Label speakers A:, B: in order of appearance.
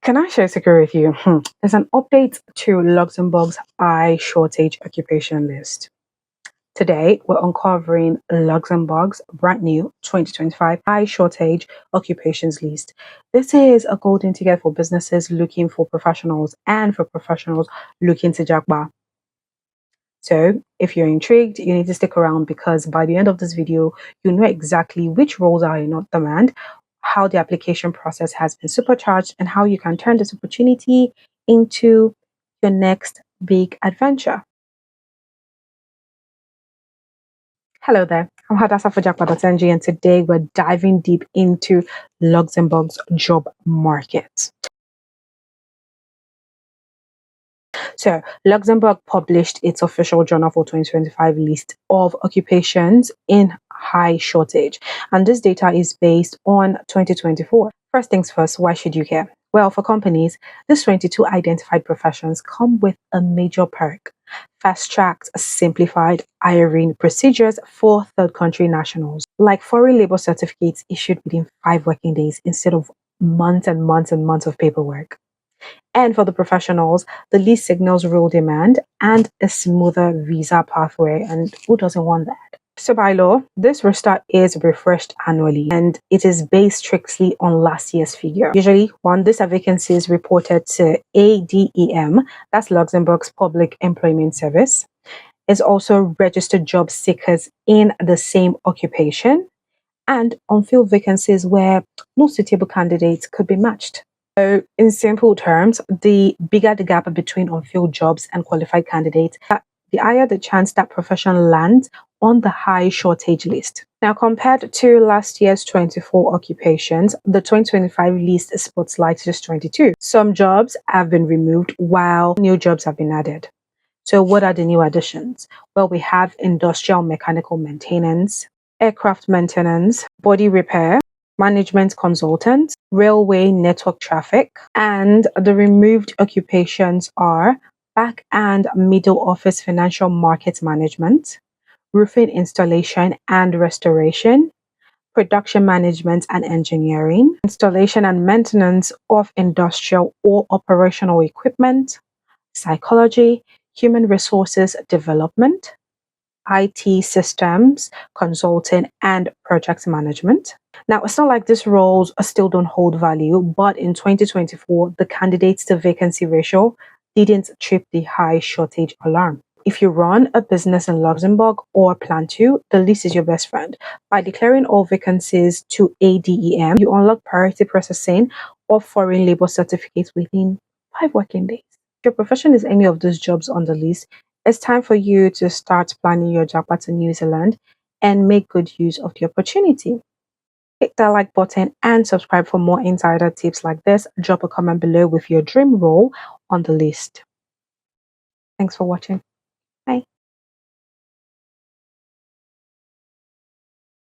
A: Can I share a secret with you? There's an update to Luxembourg's eye shortage occupation list. Today, we're uncovering Luxembourg's brand new 2025 eye shortage occupations list. This is a golden ticket for businesses looking for professionals and for professionals looking to jackpot. So, if you're intrigued, you need to stick around because by the end of this video, you know exactly which roles are in demand, how the application process has been supercharged, and how you can turn this opportunity into your next big adventure. Hello there, I'm Hadassah for Jackpot.ng, and today we're diving deep into Luxembourg's job market. So, Luxembourg published its official journal for 2025 list of occupations in high shortage. And this data is based on 2024. First things first, why should you care? Well, for companies, these 22 identified professions come with a major perk. Fast-tracked, simplified hiring procedures for third country nationals, like foreign labor certificates issued within 5 working days instead of months and months and months of paperwork. And for the professionals, the list signals real demand and a smoother visa pathway. And who doesn't want that? So by law, this roster is refreshed annually and it is based strictly on last year's figure. Usually, these are vacancies reported to ADEM, that's Luxembourg's Public Employment Service, is also registered job seekers in the same occupation and unfilled vacancies where no suitable candidates could be matched. So, in simple terms, the bigger the gap between unfilled jobs and qualified candidates, the higher the chance that profession lands on the high shortage list. Now, compared to last year's 24 occupations, the 2025 list spotlights just 22. Some jobs have been removed while new jobs have been added. So, what are the new additions? Well, we have industrial mechanical maintenance, aircraft maintenance, body repair, management consultant, railway network traffic, and the removed occupations are back and middle office financial market management, roofing installation and restoration, production management and engineering, installation and maintenance of industrial or operational equipment, psychology, human resources development, IT systems, consulting, and project management. Now, it's not like these roles still don't hold value, but in 2024, the candidates to vacancy ratio didn't trip the high shortage alarm. If you run a business in Luxembourg or plan to, the list is your best friend. By declaring all vacancies to ADEM, you unlock priority processing of foreign labor certificates within 5 working days. If your profession is any of those jobs on the list, it's time for you to start planning your jackpot to New Zealand and make good use of the opportunity. Hit that like button and subscribe for more insider tips like this. Drop a comment below with your dream role on the list. Thanks for watching.